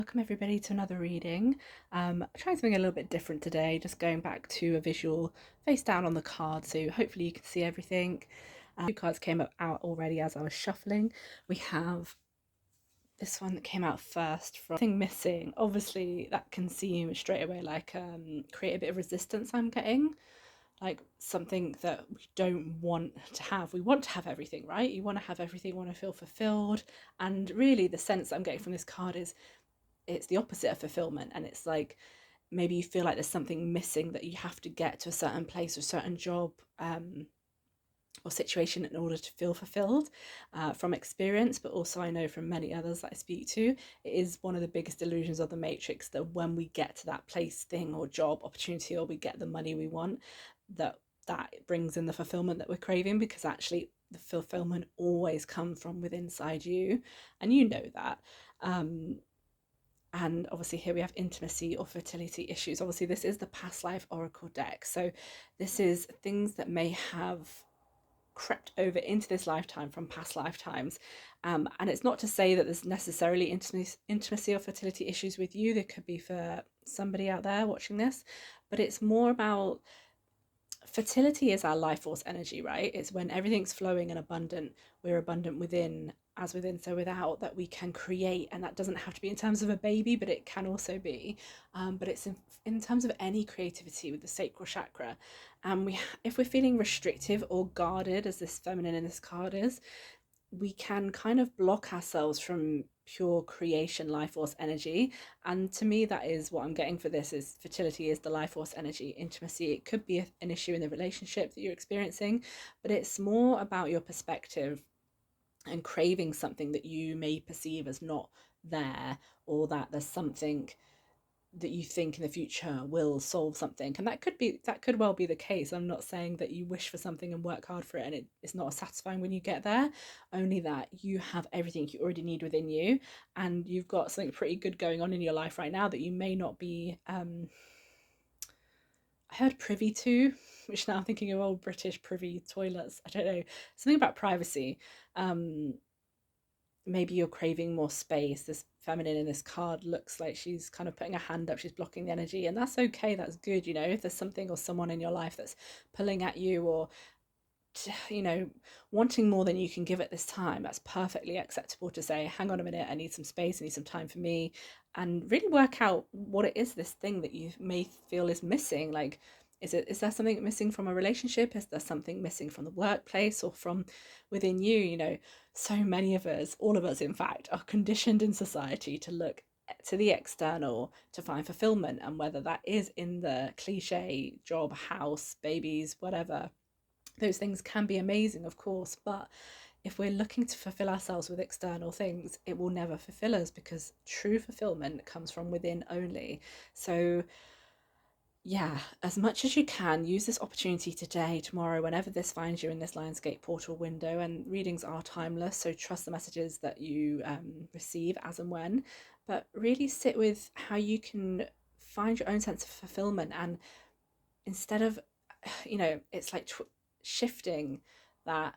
Welcome everybody to another reading. Trying something a little bit different today, just going back to a visual face down on the card, so hopefully you can see everything. Two cards came out already as I was shuffling. We have this one that came out first, from Something Missing. Obviously that can seem straight away like create a bit of resistance I'm getting, like something that we don't want to have. We want to have everything, right? You want to have everything, you want to feel fulfilled, and really the sense I'm getting from this card is it's the opposite of fulfillment, and it's like maybe you feel like there's something missing, that you have to get to a certain place or a certain job or situation in order to feel fulfilled, from experience, but also I know from many others that I speak to, it is one of the biggest illusions of the matrix that when we get to that place, thing, or job opportunity, or we get the money we want, that brings in the fulfillment that we're craving, because actually the fulfillment always comes from within inside you, and you know that. And obviously here we have intimacy or fertility issues. Obviously this is the past life oracle deck, so this is things that may have crept over into this lifetime from past lifetimes. And it's not to say that there's necessarily intimacy or fertility issues with you. There could be for somebody out there watching this, but it's more about fertility is our life force energy, right? It's when everything's flowing and abundant, we're abundant within, as within so without, that we can create. And that doesn't have to be in terms of a baby, but it can also be, but it's in terms of any creativity with the sacral chakra. And if we're feeling restrictive or guarded, as this feminine in this card is, we can kind of block ourselves from pure creation life force energy. And to me, that is what I'm getting for this: is fertility is the life force energy. Intimacy, it could be an issue in the relationship that you're experiencing, but it's more about your perspective and craving something that you may perceive as not there, or that there's something that you think in the future will solve something. And that could well be the case. I'm not saying that you wish for something and work hard for it and it's not satisfying when you get there, only that you have everything you already need within you, and you've got something pretty good going on in your life right now that you may not be, I heard privy to, which now I'm thinking of old British privy toilets. I don't know, something about privacy. um Maybe you're craving more space. This feminine in this card looks like she's kind of putting a hand up, she's blocking the energy, and that's okay, that's good. If there's something or someone in your life that's pulling at you, or you know wanting more than you can give at this time, that's perfectly acceptable to say, hang on a minute, I need some space, I need some time for me, and really work out what it is, this thing that you may feel is missing. Like, is there something missing from a relationship? Is there something missing from the workplace or from within you? So many of us, all of us in fact, are conditioned in society to look to the external to find fulfillment, and whether that is in the cliche job, house, babies, whatever, those things can be amazing, of course, but if we're looking to fulfill ourselves with external things, it will never fulfill us, because true fulfillment comes from within only. So yeah, as much as you can, use this opportunity today, tomorrow, whenever this finds you in this Lionsgate portal window. And readings are timeless, so trust the messages that you receive as and when, but really sit with how you can find your own sense of fulfillment. And instead of, it's like shifting that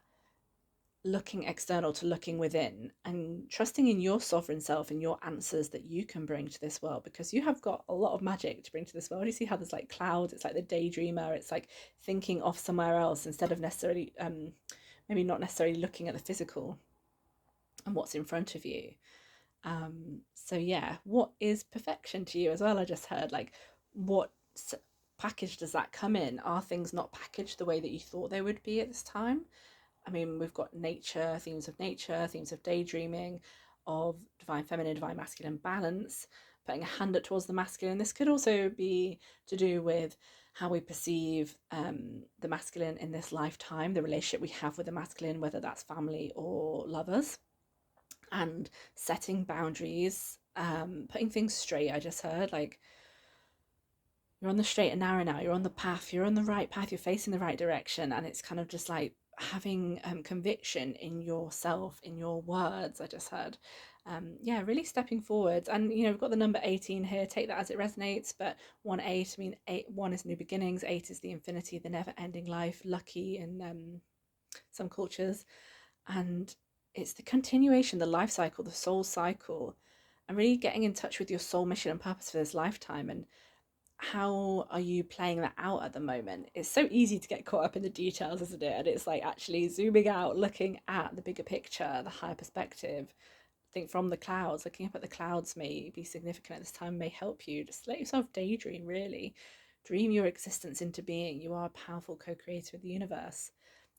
looking external to looking within, and trusting in your sovereign self and your answers that you can bring to this world, because you have got a lot of magic to bring to this world. You see how there's like clouds, it's like the daydreamer, it's like thinking off somewhere else instead of necessarily, maybe not necessarily looking at the physical and what's in front of you. So yeah, what is perfection to you as well? I just heard, like, what package does that come in? Are things not packaged the way that you thought they would be at this time? I mean, we've got nature, themes of daydreaming, of divine feminine, divine masculine balance, putting a hand up towards the masculine. This could also be to do with how we perceive the masculine in this lifetime, the relationship we have with the masculine, whether that's family or lovers, and setting boundaries, putting things straight. I just heard, like, you're on the straight and narrow now, you're on the path, you're on the right path, you're facing the right direction, and it's kind of just like having conviction in yourself, in your words. I just heard, yeah, really stepping forward. And we've got the number 18 here, take that as it resonates, but 1 8, I mean, 1 is new beginnings, 8 is the infinity, the never-ending life, lucky in some cultures, and it's the continuation, the life cycle, the soul cycle. and really getting in touch with your soul mission and purpose for this lifetime. And how are you playing that out at the moment? It's so easy to get caught up in the details, isn't it? And it's like actually zooming out, looking at the bigger picture, the higher perspective. I think from the clouds, looking up at the clouds may be significant at this time, may help you. Just let yourself daydream, really. Dream your existence into being. You are a powerful co-creator of the universe.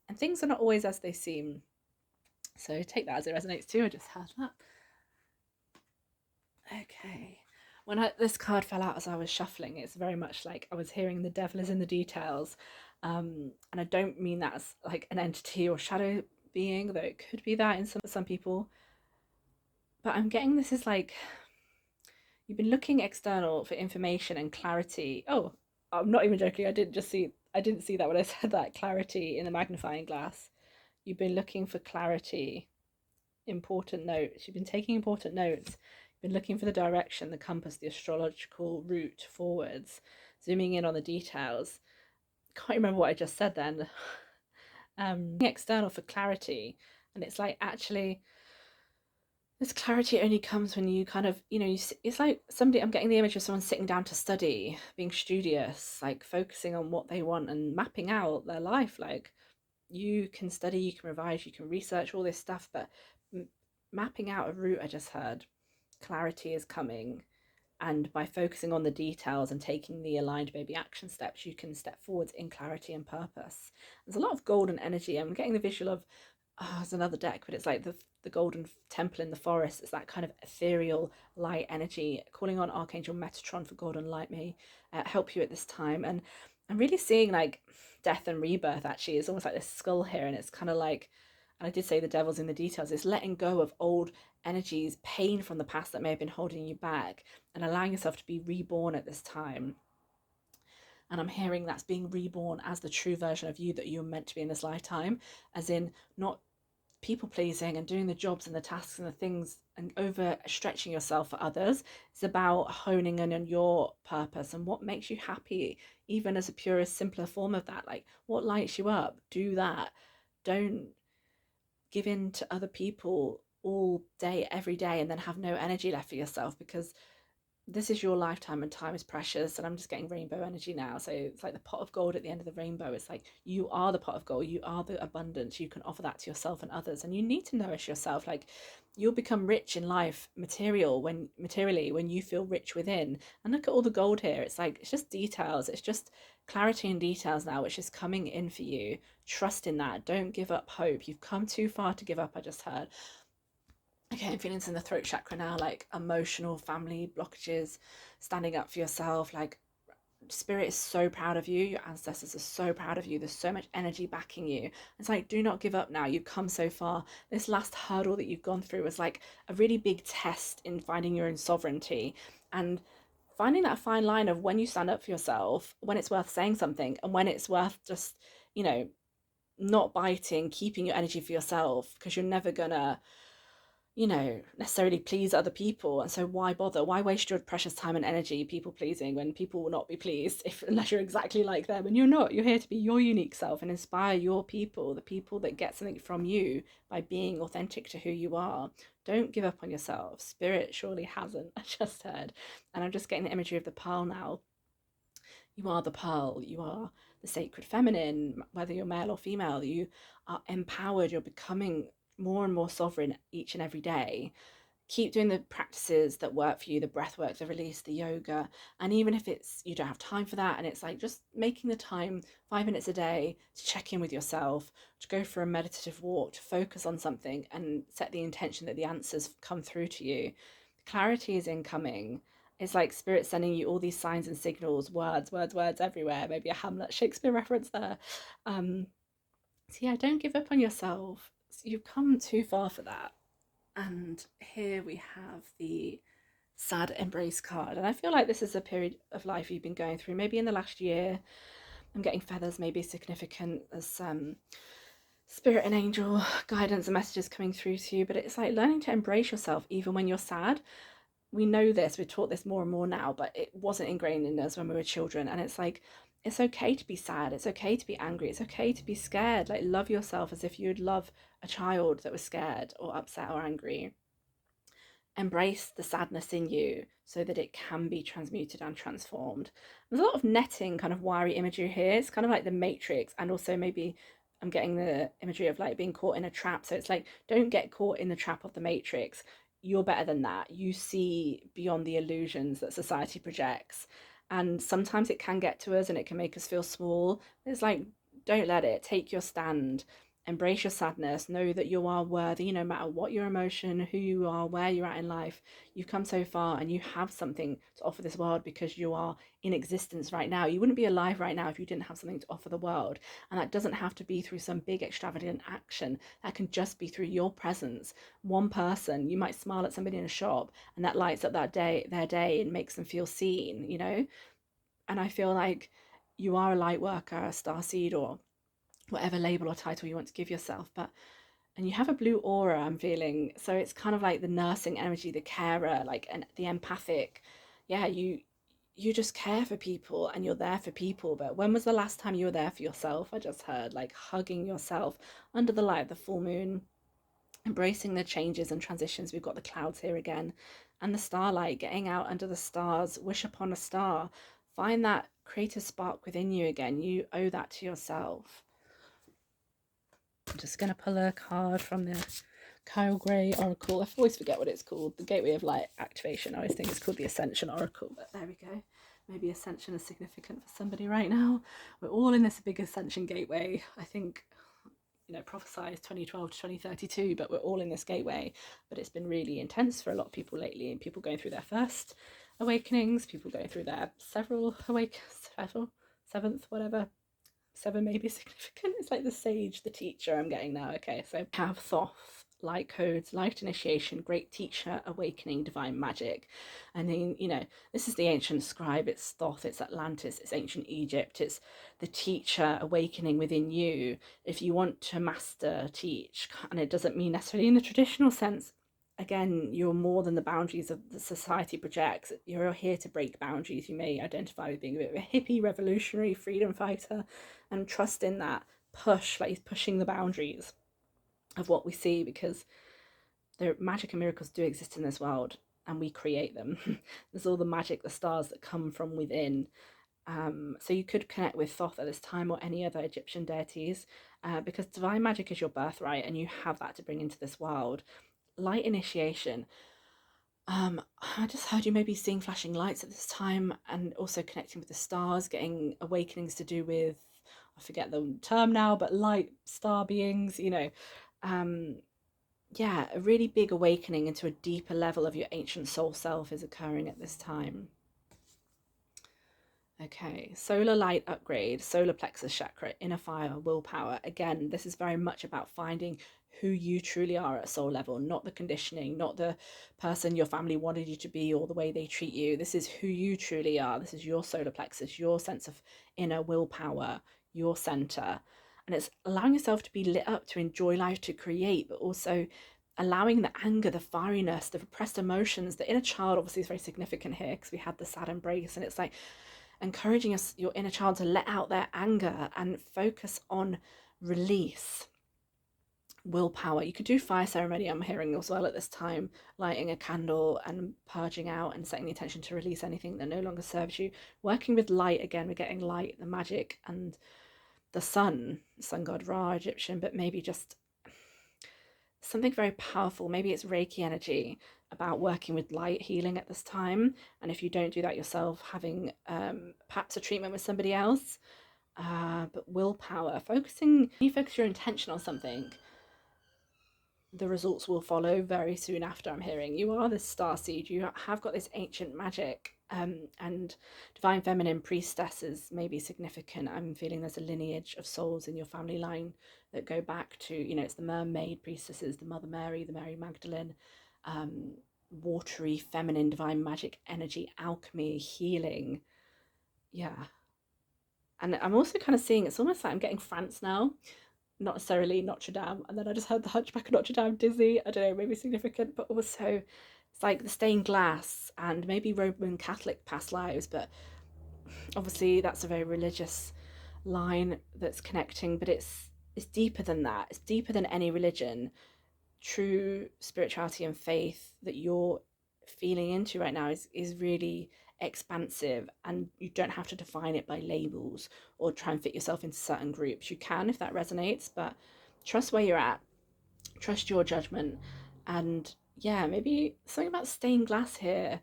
And things are not always as they seem. So take that as it resonates too. I just had that. Okay. When this card fell out as I was shuffling, it's very much like I was hearing the devil is in the details. And I don't mean that as like an entity or shadow being, though it could be that in some people. But I'm getting this is like you've been looking external for information and clarity. Oh, I'm not even joking. I didn't see that when I said that clarity in the magnifying glass. You've been looking for clarity, important notes. You've been taking important notes. You've been looking for the direction, the compass, the astrological route forwards, zooming in on the details. Can't remember what I just said then. External for clarity, and it's like actually this clarity only comes when you kind of, it's like somebody, I'm getting the image of someone sitting down to study, being studious, like focusing on what they want and mapping out their life. Like you can study, you can revise, you can research all this stuff, but mapping out a route, I just heard, clarity is coming. And by focusing on the details and taking the aligned baby action steps, you can step forwards in clarity and purpose. There's a lot of golden energy. I'm getting the visual of, it's another deck, but it's like the golden temple in the forest. It's that kind of ethereal light energy. Calling on Archangel Metatron for golden light may help you at this time. And I'm really seeing like death and rebirth actually. It's almost like this skull here, and it's kind of like, and I did say the devil's in the details, it's letting go of old energies, pain from the past that may have been holding you back, and allowing yourself to be reborn at this time. And I'm hearing that's being reborn as the true version of you that you're meant to be in this lifetime, as in not people pleasing and doing the jobs and the tasks and the things and overstretching yourself for others. It's about honing in on your purpose and what makes you happy, even as a purest, simpler form of that. Like what lights you up, do that. Don't give in to other people all day, every day, and then have no energy left for yourself, because this is your lifetime and time is precious. And I'm just getting rainbow energy now, so it's like the pot of gold at the end of the rainbow. It's like you are the pot of gold, you are the abundance, you can offer that to yourself and others, and you need to nourish yourself. Like you'll become rich in life materially when you feel rich within. And look at all the gold here. It's like it's just details, it's just clarity and details now, which is coming in for you. Trust in that. Don't give up hope. You've come too far to give up, I just heard. Okay, I'm feeling this in the throat chakra now, like emotional family blockages, standing up for yourself. Like spirit is so proud of you, your ancestors are so proud of you, there's so much energy backing you. It's like, do not give up now, you've come so far. This last hurdle that you've gone through was like a really big test in finding your own sovereignty and finding that fine line of when you stand up for yourself, when it's worth saying something, and when it's worth just, not biting, keeping your energy for yourself, because you're never gonna necessarily please other people. And so why bother? Why waste your precious time and energy people pleasing when people will not be pleased unless you're exactly like them? And you're not. You're here to be your unique self and inspire your people, the people that get something from you by being authentic to who you are. Don't give up on yourself. Spirit surely hasn't, I just heard. And I'm just getting the imagery of the pearl now. You are the pearl. You are the sacred feminine, whether you're male or female. You are empowered. You're becoming more and more sovereign each and every day. Keep doing the practices that work for you, the breath work, the release, the yoga. And even if it's you don't have time for that, and it's like just making the time 5 minutes a day to check in with yourself, to go for a meditative walk, to focus on something and set the intention that the answers come through to you. Clarity is incoming. It's like spirit sending you all these signs and signals, words everywhere. Maybe a Hamlet Shakespeare reference there. So yeah, don't give up on yourself. You've come too far for that. And here we have the sad embrace card. And I feel like this is a period of life you've been going through. Maybe in the last year, I'm getting feathers, maybe significant as spirit and angel guidance and messages coming through to you. But it's like learning to embrace yourself even when you're sad. We know this, we're taught this more and more now, but it wasn't ingrained in us when we were children. And it's like, it's okay to be sad, it's okay to be angry, it's okay to be scared. Like love yourself as if you'd love a child that was scared or upset or angry. embrace the sadness in you so that it can be transmuted and transformed. There's a lot of netting kind of wiry imagery here. It's kind of like the Matrix, and also maybe I'm getting the imagery of like being caught in a trap. So it's like, don't get caught in the trap of the Matrix. You're better than that. You see beyond the illusions that society projects. And sometimes it can get to us and it can make us feel small. It's like, don't let it. Take your stand, embrace your sadness, know that you are worthy no matter what your emotion, who you are, where you're at in life. You've come so far and you have something to offer this world because you are in existence right now. You wouldn't be alive right now if you didn't have something to offer the world. And that doesn't have to be through some big extravagant action. That can just be through your presence. One person, you might smile at somebody in a shop and that lights up their day and makes them feel seen, you know? And I feel like you are a light worker, a starseed, or whatever label or title you want to give yourself. But and you have a blue aura, I'm feeling. So it's kind of like the nursing energy, the carer, like, and the empathic. Yeah, you just care for people and you're there for people. But when was the last time you were there for yourself? I just heard like hugging yourself under the light of the full moon, embracing the changes and transitions. We've got the clouds here again, and the starlight, getting out under the stars, wish upon a star, find that creative spark within you again. You owe that to yourself. I'm just going to pull a card from the Kyle Gray Oracle. I always forget what it's called. The Gateway of Light Activation. I always think it's called the Ascension Oracle, but there we go. Maybe Ascension is significant for somebody right now. We're all in this big Ascension gateway. I think, prophesized 2012 to 2032, but we're all in this gateway. But it's been really intense for a lot of people lately, and people going through their first awakenings, people going through their seventh, whatever. 7 may be significant. It's like the sage, the teacher I'm getting now. Okay, so have Thoth, light codes, light initiation, great teacher, awakening, divine magic. And then, this is the ancient scribe. It's Thoth, it's Atlantis, it's ancient Egypt, it's the teacher awakening within you. If you want to master, teach, and it doesn't mean necessarily in the traditional sense. Again, you're more than the boundaries of the society projects. You're here to break boundaries. You may identify with being a bit of a hippie, revolutionary, freedom fighter, and trust in that push, like he's pushing the boundaries of what we see, because the magic and miracles do exist in this world and we create them. There's all the magic, the stars that come from within. So you could connect with Thoth at this time, or any other Egyptian deities, because divine magic is your birthright and you have that to bring into this world. Light initiation. I just heard you maybe seeing flashing lights at this time, and also connecting with the stars, getting awakenings to do with, I forget the term now, but light star beings, yeah, a really big awakening into a deeper level of your ancient soul self is occurring at this time. Okay, solar light upgrade, solar plexus chakra, inner fire, willpower. Again, this is very much about finding who you truly are at soul level, not the conditioning, not the person your family wanted you to be or the way they treat you. This is who you truly are. This is your solar plexus, your sense of inner willpower, your center. And it's allowing yourself to be lit up, to enjoy life, to create, but also allowing the anger, the fieriness, the repressed emotions. The inner child obviously is very significant here because we had the sad embrace, and it's like encouraging your inner child to let out their anger and focus on release. Willpower. You could do fire ceremony, I'm hearing as well at this time, lighting a candle and purging out and setting the intention to release anything that no longer serves you. Working with light, again, we're getting light, the magic, and the sun god Ra, Egyptian, but maybe just something very powerful. Maybe it's Reiki energy, about working with light healing at this time. And if you don't do that yourself, having perhaps a treatment with somebody else. But willpower, you focus your intention on something, the results will follow very soon after. I'm hearing you are this star seed, you have got this ancient magic, and divine feminine priestesses may be significant. I'm feeling there's a lineage of souls in your family line that go back to, it's the mermaid priestesses, the Mother Mary, the Mary Magdalene, watery feminine divine magic energy, alchemy, healing. Yeah. And I'm also kind of seeing, it's almost like I'm getting France now, not necessarily Notre Dame. And then I just heard the Hunchback of Notre Dame, Disney, I don't know, maybe significant, but also it's like the stained glass and maybe Roman Catholic past lives. But obviously that's a very religious line that's connecting, but it's deeper than that. It's deeper than any religion. true spirituality and faith that you're feeling into right now is really expansive, and you don't have to define it by labels or try and fit yourself into certain groups. You can if that resonates, but trust where you're at, trust your judgment. And yeah, maybe something about stained glass here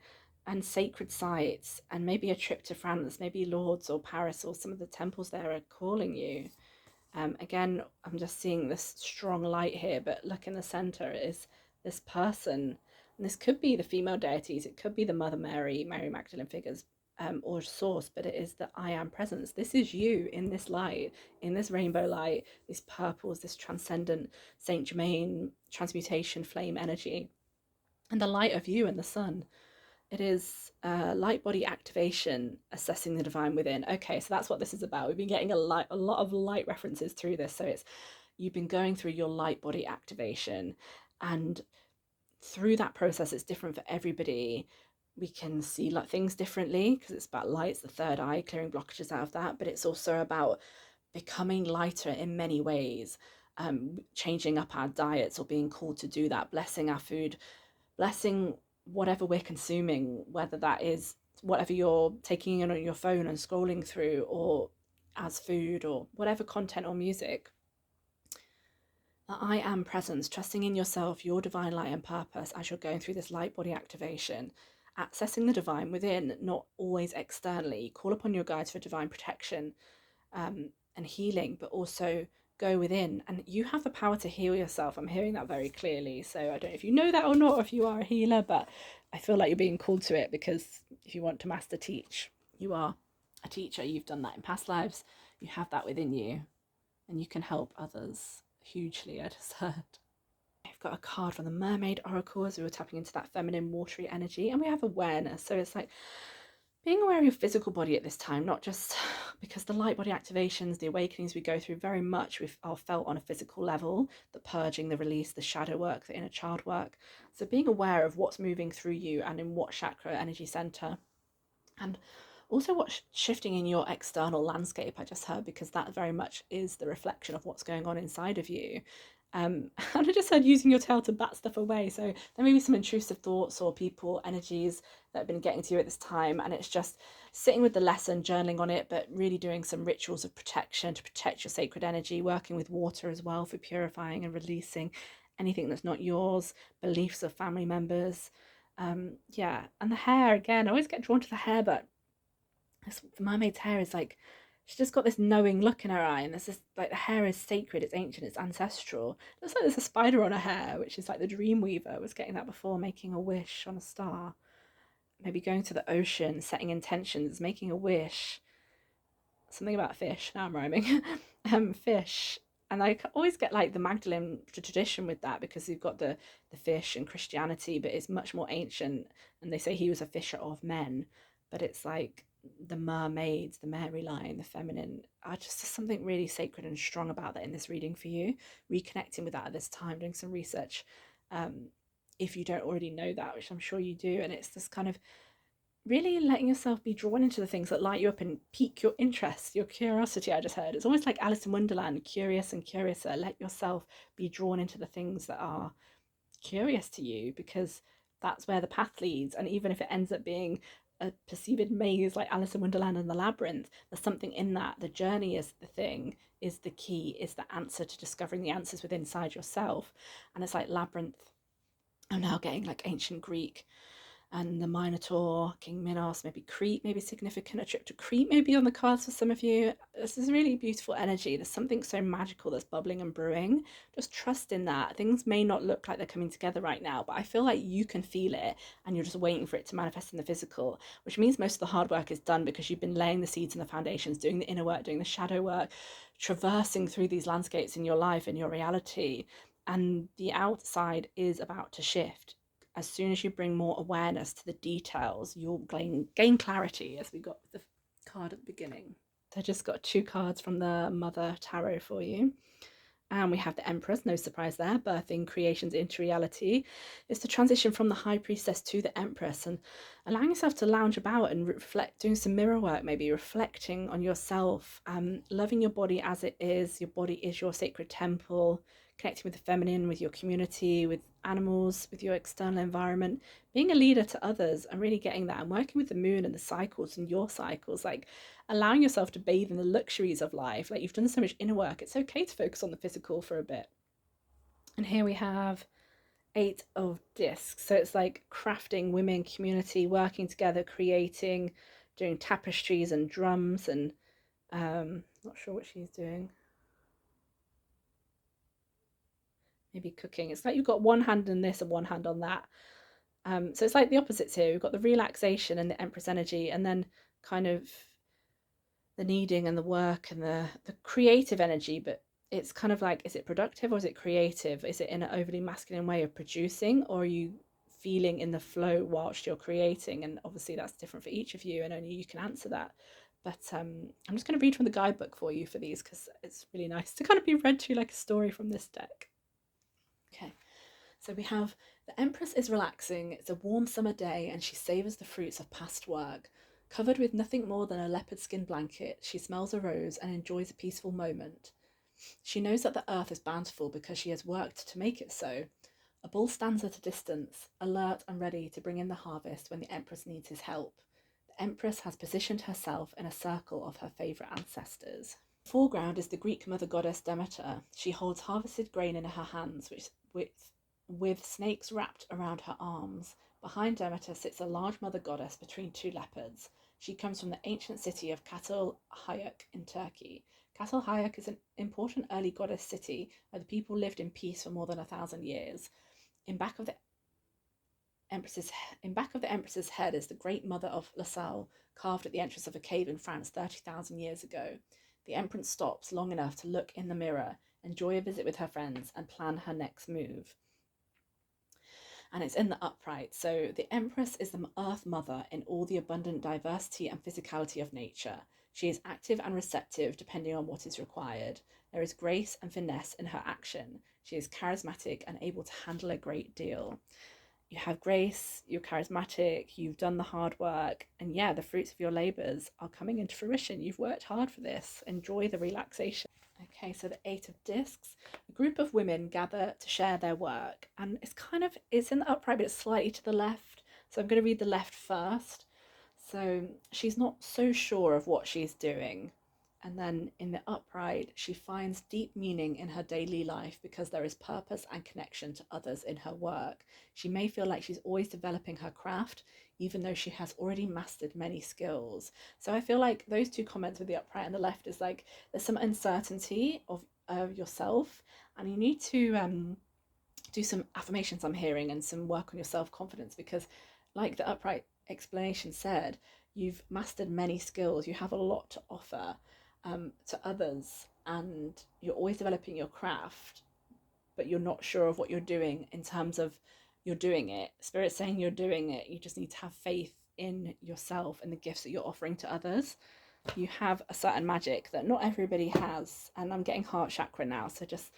and sacred sites, and maybe a trip to France, maybe Lourdes or Paris or some of the temples there are calling you. Again, I'm just seeing this strong light here, but look in the center is this person. And this could be the female deities, it could be the Mother Mary, Mary Magdalene figures, or source, but it is the I am presence. This is you in this light, in this rainbow light, these purples, this transcendent Saint Germain transmutation flame energy, and the light of you and the sun. It is light body activation, assessing the divine within. Okay, so that's what this is about. We've been getting a lot of light references through this. So it's you've been going through your light body activation, and through that process, it's different for everybody. We can see like things differently because it's about light. It's the third eye, clearing blockages out of that. But it's also about becoming lighter in many ways, changing up our diets or being called to do that, blessing our food, blessing whatever we're consuming, whether that is whatever you're taking in on your phone and scrolling through, or as food, or whatever content or music. The I am presence, trusting in yourself, your divine light and purpose as you're going through this light body activation, accessing the divine within, not always externally. Call upon your guides for divine protection and healing, but also go within, and you have the power to heal yourself. I'm hearing that very clearly. So I don't know if you know that or not, if you are a healer, but I feel like you're being called to it, because if you want to master teach, you are a teacher. You've done that in past lives. You have that within you, and you can help others hugely, I just heard. I've got a card from the Mermaid Oracle as we were tapping into that feminine watery energy, and we have awareness. So it's like being aware of your physical body at this time, not just because the light body activations, the awakenings we go through very much are felt on a physical level, the purging, the release, the shadow work, the inner child work. So being aware of what's moving through you and in what chakra energy center, and also what's shifting in your external landscape, I just heard, because that very much is the reflection of what's going on inside of you. And I just heard using your tail to bat stuff away. So there may be some intrusive thoughts or people, energies that have been getting to you at this time. And it's just sitting with the lesson, journaling on it, but really doing some rituals of protection to protect your sacred energy, working with water as well for purifying and releasing anything that's not yours, beliefs of family members. Yeah, and the hair, again, I always get drawn to the hair, but the mermaid's hair is like, she's just got this knowing look in her eye, and there's this, like, the hair is sacred, it's ancient, it's ancestral. It looks like there's a spider on her hair, which is like the dream weaver. I was getting that before, making a wish on a star. Maybe going to the ocean, setting intentions, making a wish. Something about fish, now I'm rhyming. Fish. And I always get like the Magdalene tradition with that, because you've got the fish and Christianity, but it's much more ancient. And they say he was a fisher of men, but it's like the mermaids, the Mary line, the feminine. Just there's something really sacred and strong about that in this reading for you. Reconnecting with that at this time, doing some research, if you don't already know that, which I'm sure you do. And it's this kind of really letting yourself be drawn into the things that light you up and pique your interest, your curiosity. I just heard it's almost like Alice in Wonderland, curious and curiouser. Let yourself be drawn into the things that are curious to you, because that's where the path leads. And even if it ends up being a perceived maze like Alice in Wonderland and the labyrinth, there's something in that. The journey is the thing, is the key, is the answer to discovering the answers within inside yourself. And it's like labyrinth. I'm now getting like ancient Greek, and the Minotaur, King Minos, maybe Crete, maybe significant. A trip to Crete maybe on the cards for some of you. This is really beautiful energy. There's something so magical that's bubbling and brewing. Just trust in that. Things may not look like they're coming together right now, but I feel like you can feel it, and you're just waiting for it to manifest in the physical, which means most of the hard work is done, because you've been laying the seeds and the foundations, doing the inner work, doing the shadow work, traversing through these landscapes in your life, in your reality. And the outside is about to shift. As soon as you bring more awareness to the details, you'll gain clarity, as we got with the card at the beginning. So I just got 2 cards from the Mother Tarot for you. And we have the Empress, no surprise there, birthing creations into reality. It's the transition from the High Priestess to the Empress, and allowing yourself to lounge about and reflect, doing some mirror work, maybe reflecting on yourself, loving your body as it is. Your body is your sacred temple, connecting with the feminine, with your community, with animals, with your external environment, being a leader to others and really getting that and working with the moon and the cycles and your cycles, like allowing yourself to bathe in the luxuries of life. Like you've done so much inner work, it's okay to focus on the physical for a bit. And here we have 8 of discs. So it's like crafting, women, community, working together, creating, doing tapestries and drums and not sure what she's doing. Maybe cooking. It's like you've got one hand in this and one hand on that. So it's like the opposites here. We've got the relaxation and the Empress energy, and then kind of the kneading and the work and the creative energy. But it's kind of like, is it productive or is it creative? Is it in an overly masculine way of producing, or are you feeling in the flow whilst you're creating? And obviously that's different for each of you, and only you can answer that. But I'm just going to read from the guidebook for you for these because it's really nice to kind of be read to like a story from this deck. Okay, so we have the Empress is relaxing. It's a warm summer day and she savours the fruits of past work. Covered with nothing more than a leopard skin blanket, she smells a rose and enjoys a peaceful moment. She knows that the earth is bountiful because she has worked to make it so. A bull stands at a distance, alert and ready to bring in the harvest when the Empress needs his help. The Empress has positioned herself in a circle of her favourite ancestors. The foreground is the Greek mother goddess Demeter. She holds harvested grain in her hands, with snakes wrapped around her arms. Behind Demeter sits a large mother goddess between 2 leopards. She comes from the ancient city of Hayuk in Turkey. Hayuk is an important early goddess city where the people lived in peace for more than 1,000 years. In back of the Empress's head is the Great Mother of La Salle, carved at the entrance of a cave in France 30,000 years ago. The Empress stops long enough to look in the mirror, enjoy a visit with her friends, and plan her next move. And it's in the upright. So the Empress is the Earth Mother in all the abundant diversity and physicality of nature. She is active and receptive depending on what is required. There is grace and finesse in her action. She is charismatic and able to handle a great deal. You have grace, you're charismatic, you've done the hard work, and yeah, the fruits of your labours are coming into fruition. You've worked hard for this. Enjoy the relaxation. Okay, so the 8 of discs. A group of women gather to share their work, and it's in the upright, but it's slightly to the left. So I'm going to read the left first. So she's not so sure of what she's doing. And then in the upright, she finds deep meaning in her daily life because there is purpose and connection to others in her work. She may feel like she's always developing her craft, even though she has already mastered many skills. So I feel like those 2 comments with the upright and the left is like there's some uncertainty of yourself, and you need to do some affirmations I'm hearing and some work on your self-confidence because, like the upright explanation said, you've mastered many skills, you have a lot to offer to others, and you're always developing your craft, but you're not sure of what you're doing in terms of you're doing it. Spirit's saying you're doing it. You just need to have faith in yourself and the gifts that you're offering to others. You have a certain magic that not everybody has, and I'm getting heart chakra now, so just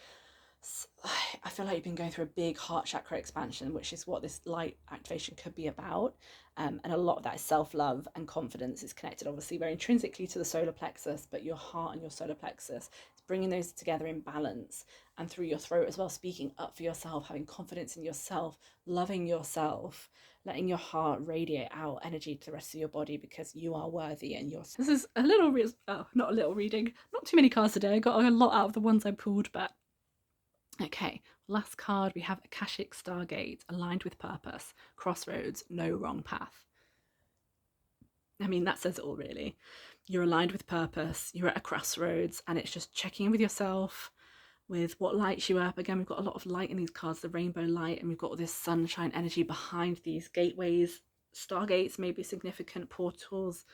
I feel like you've been going through a big heart chakra expansion, which is what this light activation could be about. And a lot of that is self-love and confidence. Is connected obviously very intrinsically to the solar plexus, but your heart and your solar plexus, it's bringing those together in balance, and through your throat as well, speaking up for yourself, having confidence in yourself, loving yourself, letting your heart radiate out energy to the rest of your body because you are worthy and you're. This is a little not a little reading, not too many cards today. I got a lot out of the ones I pulled, but okay, last card, we have Akashic Stargate, aligned with purpose, crossroads, no wrong path. I mean, that says it all, really. You're aligned with purpose, you're at a crossroads, and it's just checking in with yourself, with what lights you up. Again, we've got a lot of light in these cards, the rainbow light, and we've got all this sunshine energy behind these gateways. Stargates may be significant portals.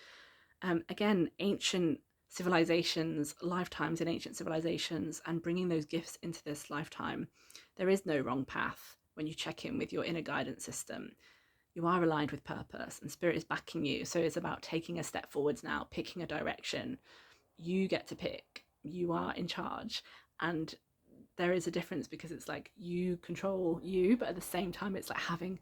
Again, ancient civilizations, lifetimes in ancient civilizations, and bringing those gifts into this lifetime. There is no wrong path when you check in with your inner guidance system. You are aligned with purpose and spirit is backing you. So it's about taking a step forwards now, picking a direction. You get to pick. You are in charge. And there is a difference because it's like you control you, but at the same time, it's like having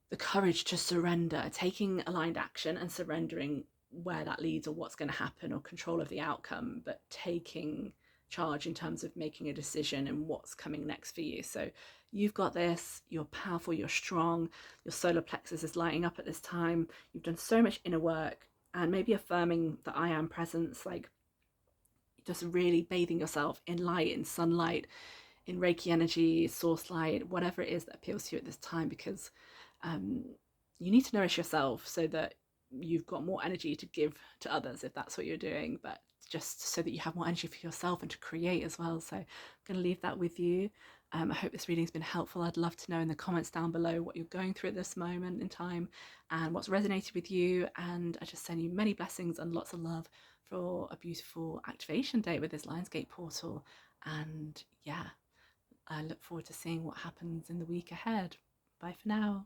the courage to surrender, taking aligned action and surrendering where that leads or what's going to happen or control of the outcome, but taking charge in terms of making a decision and what's coming next for you. So you've got this, you're powerful, you're strong, your solar plexus is lighting up at this time. You've done so much inner work, and maybe affirming the I am presence, like just really bathing yourself in light, in sunlight, in Reiki energy, source light, whatever it is that appeals to you at this time, because um, you need to nourish yourself so that you've got more energy to give to others if that's what you're doing, but just so that you have more energy for yourself and to create as well. So I'm going to leave that with you. I hope this reading's been helpful. I'd love to know in the comments down below what you're going through at this moment in time and what's resonated with you. And I just send you many blessings and lots of love for a beautiful activation date with this Lionsgate portal. And yeah, I look forward to seeing what happens in the week ahead. Bye for now.